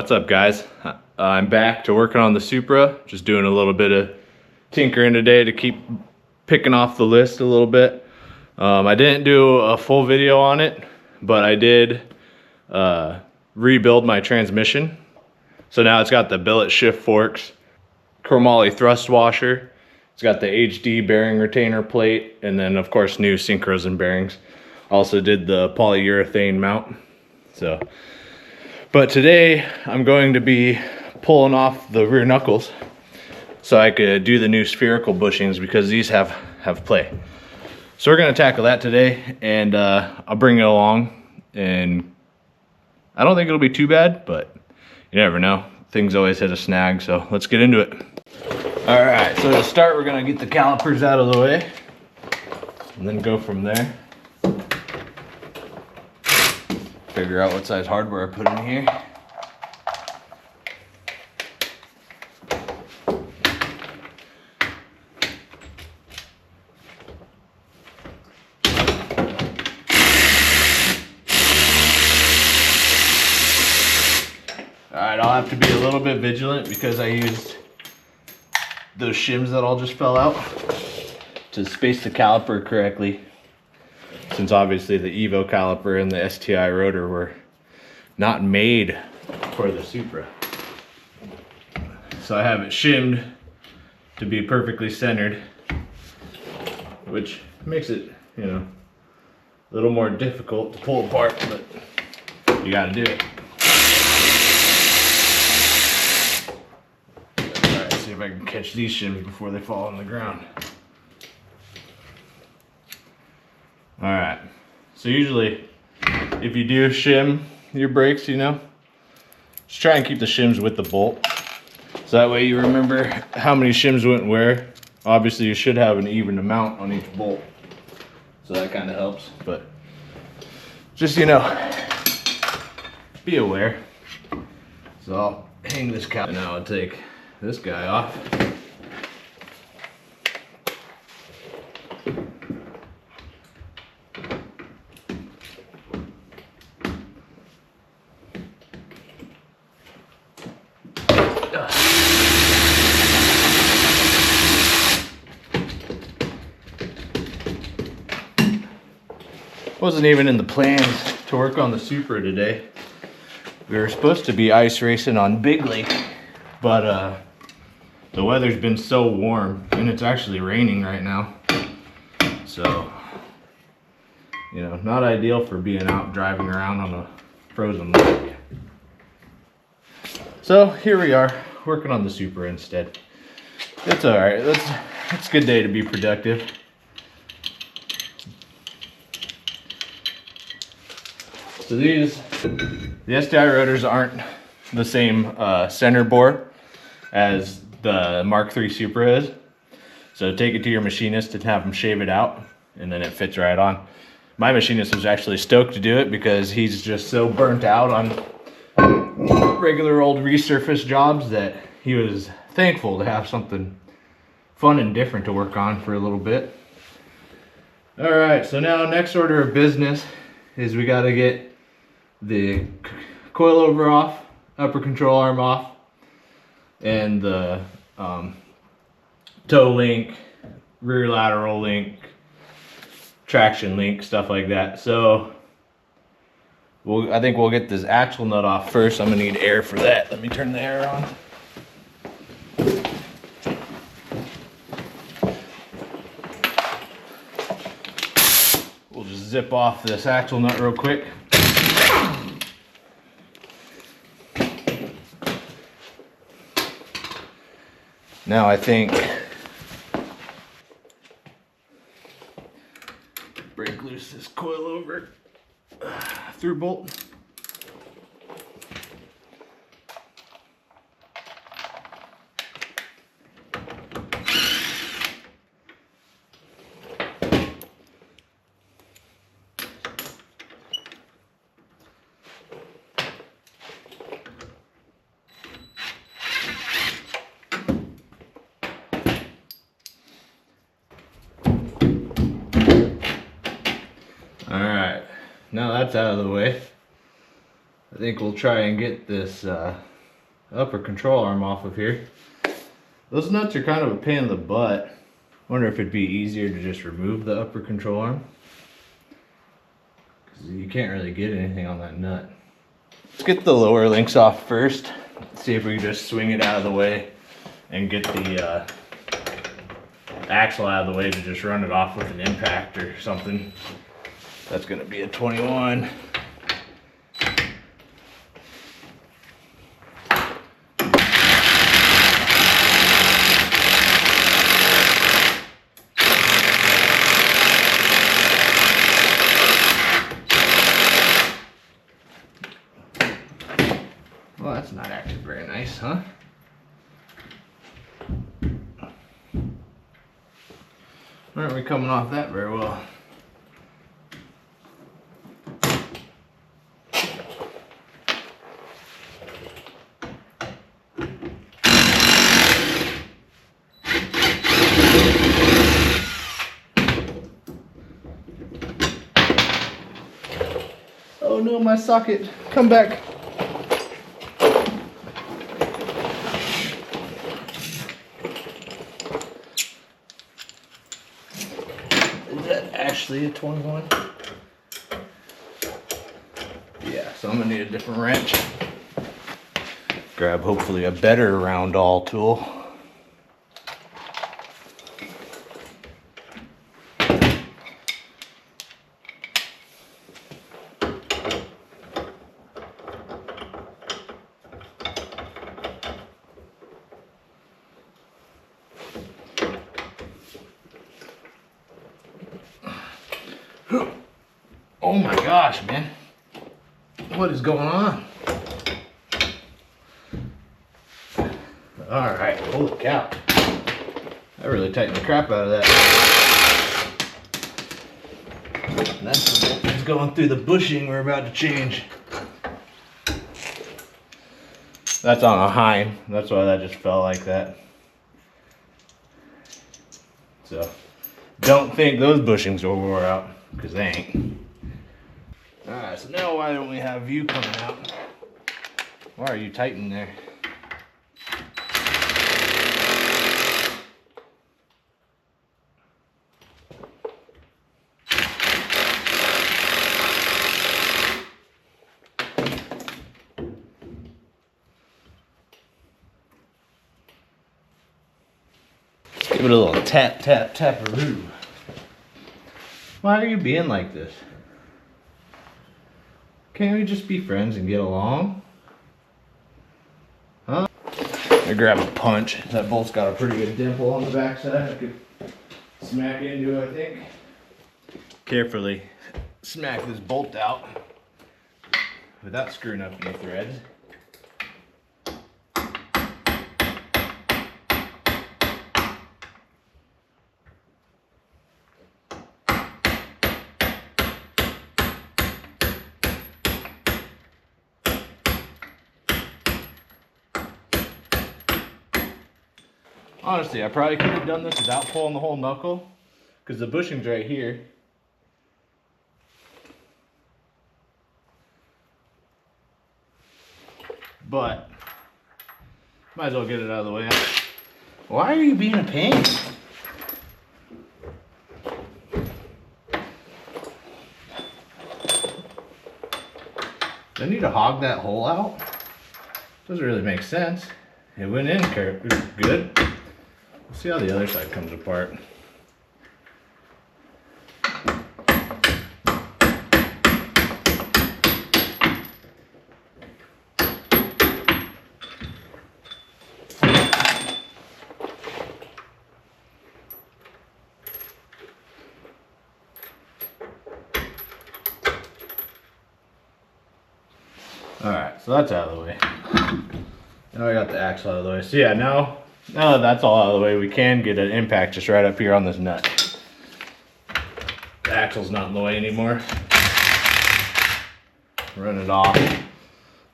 What's up, guys? I'm back to working on the Supra, just doing a little bit of tinkering today to keep picking off the list a little bit. I didn't do a full video on it, but I did rebuild my transmission. So now it's got the billet shift forks, chromoly thrust washer, it's got the HD bearing retainer plate, and then of course new synchros and bearings. Also did the polyurethane mount. But today I'm going to be pulling off the rear knuckles so I could do the new spherical bushings because these have play. So we're going to tackle that today, and I'll bring it along, and I don't think it'll be too bad, but you never know. Things always hit a snag, so let's get into it. All right, so to start, we're going to get the calipers out of the way and then go from there. Figure out what size hardware I put in here. Alright, I'll have to be a little bit vigilant because I used those shims that all just fell out to space the caliper correctly. Since obviously the Evo caliper and the STI rotor were not made for the Supra. So I have it shimmed to be perfectly centered, which makes it, you know, a little more difficult to pull apart, but you gotta do it. Alright, see if I can catch these shims before they fall on the ground. Alright, so usually if you do shim your brakes, you know, just try and keep the shims with the bolt. So that way you remember how many shims went where. Obviously you should have an even amount on each bolt. So that kind of helps, but just, you know, be aware. So I'll hang this cap. Now I'll take this guy off. Wasn't even in the plans to work on the Supra today. We were supposed to be ice racing on Big Lake, but the weather's been so warm, and it's actually raining right now. So, you know, not ideal for being out driving around on a frozen lake. So here we are, working on the Supra instead. It's all right. It's a good day to be productive. So the STI rotors aren't the same center bore as the Mark III Supra is. So take it to your machinist and have him shave it out, and then it fits right on. My machinist was actually stoked to do it because he's just so burnt out on regular old resurface jobs that he was thankful to have something fun and different to work on for a little bit. All right, so now next order of business is we got to get the coilover off, upper control arm off, and the toe link, rear lateral link, traction link, stuff like that. So I think we'll get this axle nut off first. I'm gonna need air for that. Let me turn the air on. We'll just zip off this axle nut real quick. Now I think break loose this coilover through bolt. Now that's out of the way, I think we'll try and get this upper control arm off of here. Those nuts are kind of a pain in the butt. Wonder if it'd be easier to just remove the upper control arm, because you can't really get anything on that nut. Let's get the lower links off first. See if we can just swing it out of the way and get the axle out of the way to just run it off with an impact or something. That's going to be a 21. Well, that's not acting very nice, huh? Aren't we coming off that very well? Oh no, my socket. Come back. Actually a 21. Yeah, so I'm gonna need a different wrench. Grab hopefully a better round awl tool. Oh my gosh, man. What is going on? Alright, holy cow. I really tightened the crap out of that. And that's the bolt that's going through the bushing we're about to change. That's on a Heim. That's why that just fell like that. So, don't think those bushings are wore out, because they ain't. Alright, so now why don't we have view coming out? Why are you tightened there? Let's give it a little tap, tap, tap-a-roo. Why are you being like this? Can't we just be friends and get along? Huh? I grab a punch. That bolt's got a pretty good dimple on the backside. I could smack into it, I think. Carefully smack this bolt out without screwing up any threads. Honestly, I probably could have done this without pulling the whole knuckle, because the bushing's right here. But, might as well get it out of the way. Why are you being a pain? Do I need to hog that hole out? Doesn't really make sense. It went in good. Let's see how the other side comes apart. Alright, so that's out of the way. Now I got the axle out of the way. So yeah, now that that's all out of the way, we can get an impact just right up here on this nut. The axle's not in the way anymore. Run it off,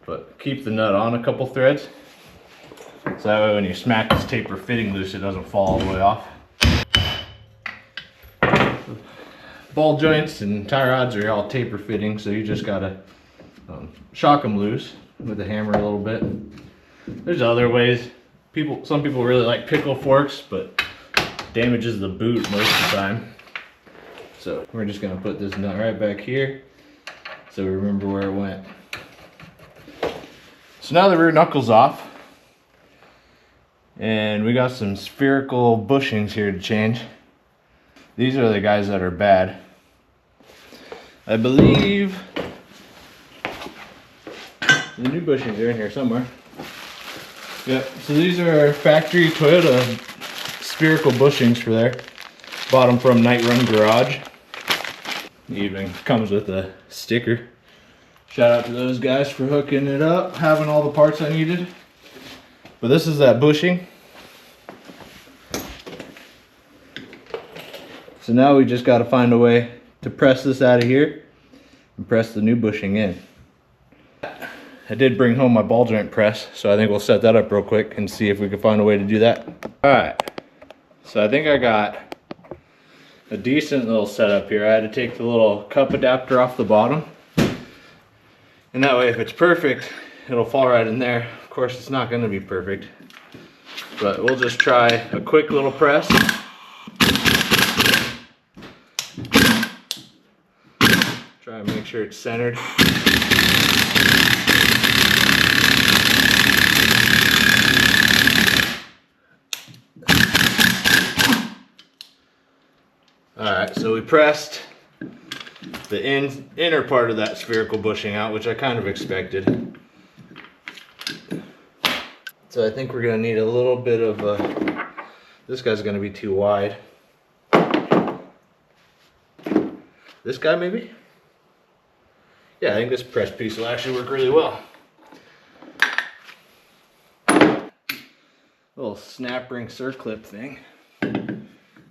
but keep the nut on a couple threads. So that way when you smack this taper fitting loose, it doesn't fall all the way off. Ball joints and tie rods are all taper fitting, so you just gotta shock them loose with the hammer a little bit. There's other ways. Some people really like pickle forks, but damages the boot most of the time. So we're just gonna put this nut right back here so we remember where it went. So now the rear knuckle's off, and we got some spherical bushings here to change. These are the guys that are bad. I believe the new bushings are in here somewhere. Yep, so these are factory Toyota spherical bushings for there. Bought them from Night Run Garage. It even comes with a sticker. Shout out to those guys for hooking it up, having all the parts I needed. But this is that bushing. So now we just got to find a way to press this out of here and press the new bushing in. I did bring home my ball joint press, so I think we'll set that up real quick and see if we can find a way to do that. Alright, so I think I got a decent little setup here. I had to take the little cup adapter off the bottom, and that way if it's perfect, it'll fall right in there. Of course, it's not going to be perfect, but we'll just try a quick little press. Try and make sure it's centered. Alright, so we pressed the inner part of that spherical bushing out, which I kind of expected. So I think we're going to need a little bit of this guy's going to be too wide. This guy maybe? Yeah, I think this press piece will actually work really well. Little snap ring circlip thing.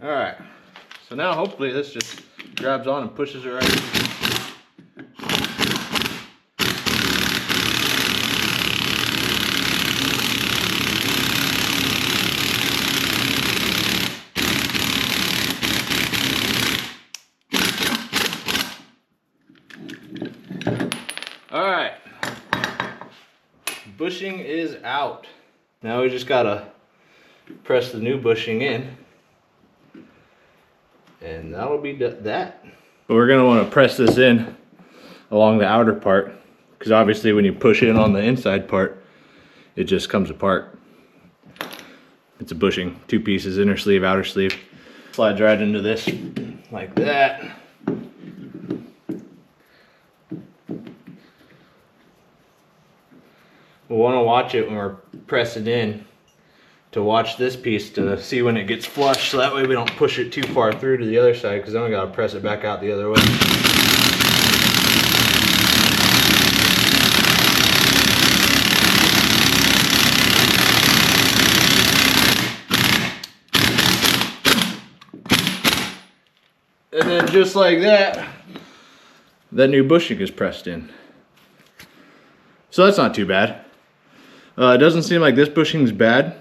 Alright, so now hopefully this just grabs on and pushes it right in. Alright, bushing is out. Now we just gotta press the new bushing in, and that'll be that. But we're gonna wanna press this in along the outer part, because obviously when you push in on the inside part, it just comes apart. It's a bushing, two pieces, inner sleeve, outer sleeve. Slides right into this like that. We'll want to watch it when we're pressing in to watch this piece to see when it gets flush, so that way we don't push it too far through to the other side, because then we got to press it back out the other way. And then just like that, that new bushing is pressed in. So that's not too bad. It doesn't seem like this bushing is bad,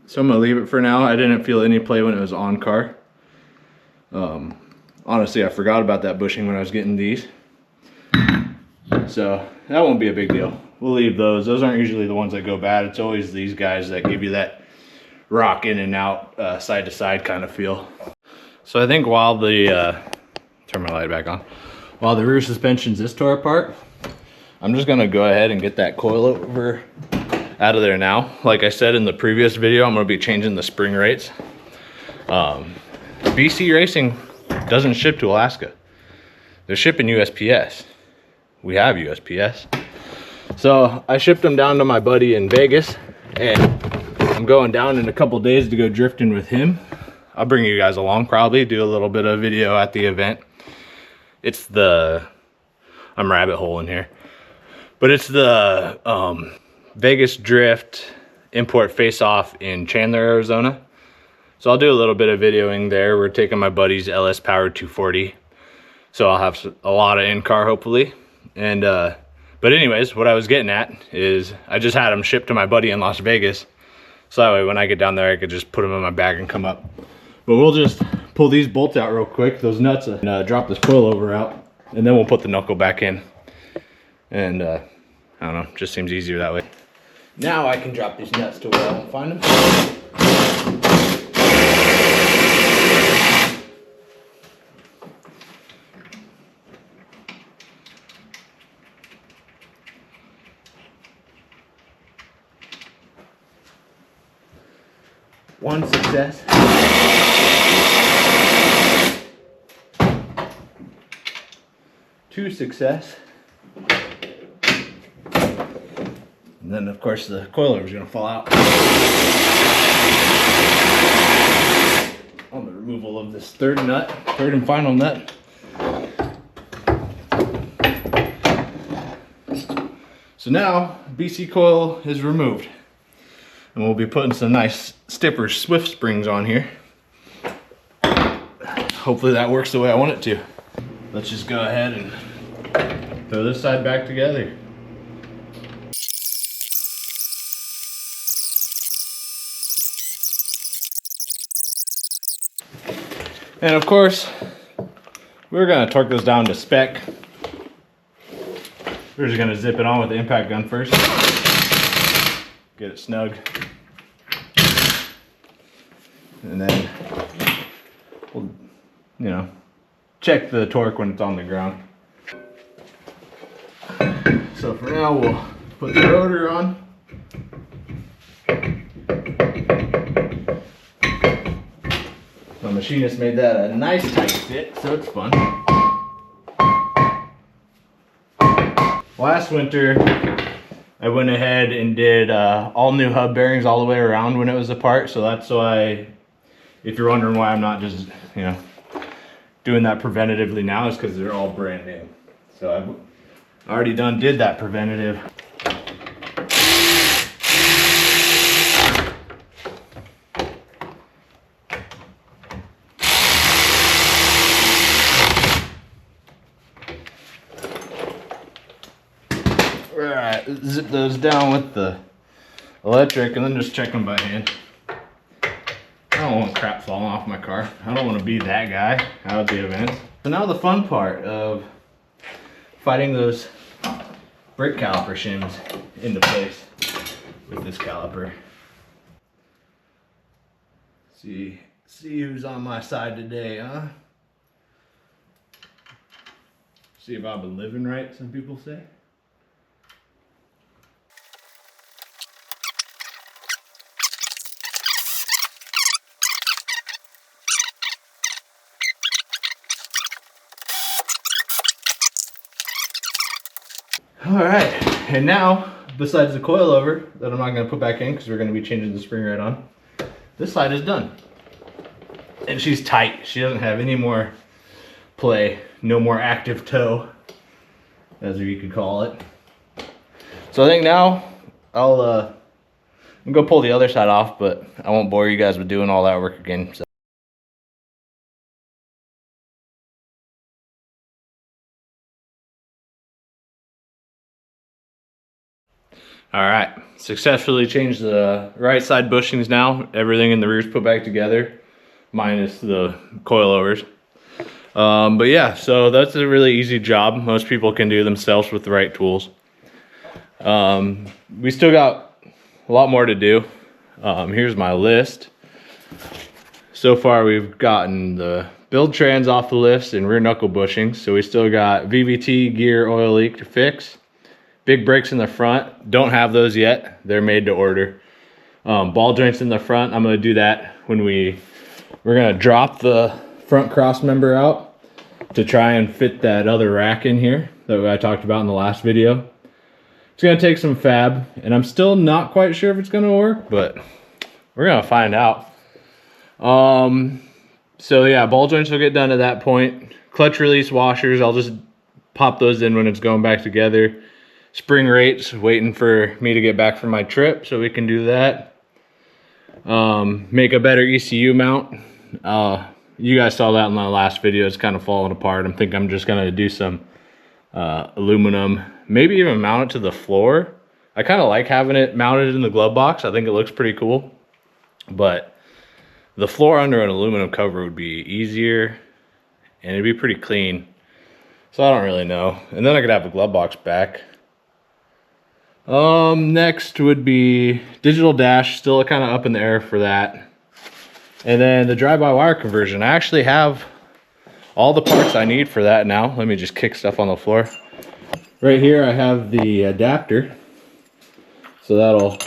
so I'm gonna leave it for now. I didn't feel any play when it was on car. Honestly, I forgot about that bushing when I was getting these. So that won't be a big deal. We'll leave those. Those aren't usually the ones that go bad. It's always these guys that give you that rock in and out, side to side kind of feel. So I think while the, turn my light back on. While the rear suspension's this tore apart, I'm just gonna go ahead and get that coilover out of there now. Like I said in the previous video, I'm gonna be changing the spring rates. BC Racing doesn't ship to Alaska. They're shipping USPS. We have USPS. So I shipped them down to my buddy in Vegas, and I'm going down in a couple days to go drifting with him. I'll bring you guys along, probably do a little bit of video at the event. It's the, I'm rabbit holing here, but it's the Vegas Drift Import Face-Off in Chandler, Arizona. So I'll do a little bit of videoing there. We're taking my buddy's LS Power 240. So I'll have a lot of in-car, hopefully. And, but anyways, what I was getting at is I just had them shipped to my buddy in Las Vegas. So that way when I get down there, I could just put them in my bag and come up. But we'll just pull these bolts out real quick, those nuts, and drop this coilover out. And then we'll put the knuckle back in. And I don't know, just seems easier that way. Now I can drop these nuts to where I won't find them. One success. Two success. And then of course the coilover is going to fall out. On the removal of this third and final nut. So now BC coil is removed. And we'll be putting some nice Stipper Swift springs on here. Hopefully that works the way I want it to. Let's just go ahead and throw this side back together. And of course, we're gonna torque this down to spec. We're just gonna zip it on with the impact gun first. Get it snug. And then we'll, you know, check the torque when it's on the ground. So for now, we'll put the rotor on. My machinist made that a nice tight fit, so it's fun. Last winter, I went ahead and did all new hub bearings all the way around when it was apart, so that's why, if you're wondering why I'm not just, you know, doing that preventatively now, is because they're all brand new. So I've already did that preventative. Alright, zip those down with the electric and then just check them by hand. I don't want crap falling off my car. I don't want to be that guy out at the event. So now the fun part of fighting those brake caliper shims into place with this caliper. See who's on my side today, huh? See if I've been living right, some people say. All right, and now, besides the coilover that I'm not going to put back in because we're going to be changing the spring right on, this side is done. And she's tight. She doesn't have any more play, no more active toe, as you could call it. So I think now I'm going to pull the other side off, but I won't bore you guys with doing all that work again. So. All right, successfully changed the right side bushings now. Everything in the rear is put back together, minus the coilovers. But yeah, so that's a really easy job. Most people can do themselves with the right tools. We still got a lot more to do. Here's my list. So far we've gotten the build trans off the lifts and rear knuckle bushings. So we still got VVT gear oil leak to fix. Big brakes in the front, don't have those yet. They're made to order. Ball joints in the front, I'm gonna do that when we're gonna drop the front cross member out to try and fit that other rack in here that I talked about in the last video. It's gonna take some fab, and I'm still not quite sure if it's gonna work, but we're gonna find out. So yeah, ball joints will get done at that point. Clutch release washers, I'll just pop those in when it's going back together. Spring rates, waiting for me to get back from my trip so we can do that. Make a better ECU mount. You guys saw that in my last video. It's kind of falling apart. I'm just gonna do some aluminum, maybe even mount it to the floor. I kind of like having it mounted in the glove box. I think it looks pretty cool, but the floor under an aluminum cover would be easier and it'd be pretty clean. So I don't really know. And then I could have the glove box back. Next would be digital dash, still kind of up in the air for that. And then the drive-by-wire conversion. I actually have all the parts I need for that now. Let me just kick stuff on the floor. Right here I have the adapter. So that'll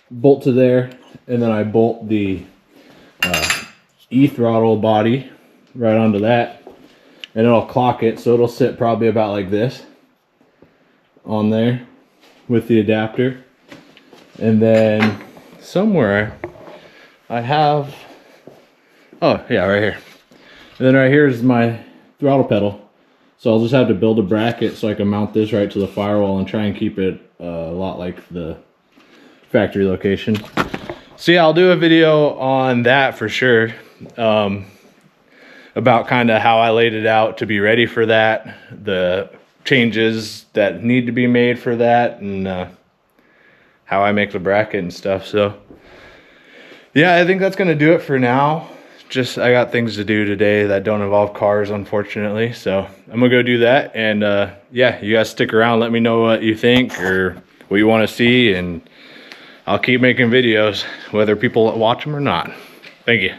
bolt to there, and then I bolt the E-throttle body right onto that, and it'll clock it, so it'll sit probably about like this on there with the adapter. And then somewhere I have, oh yeah, right here. And then right here is my throttle pedal. So I'll just have to build a bracket so I can mount this right to the firewall and try and keep it a lot like the factory location. So yeah, I'll do a video on that for sure, about kind of how I laid it out to be ready for that, the changes that need to be made for that, and how I make the bracket and stuff. So yeah, I think that's gonna do it for now. Just I got things to do today that don't involve cars, unfortunately, so I'm gonna go do that. And yeah, you guys stick around, let me know what you think or what you want to see, and I'll keep making videos whether people watch them or not. Thank you.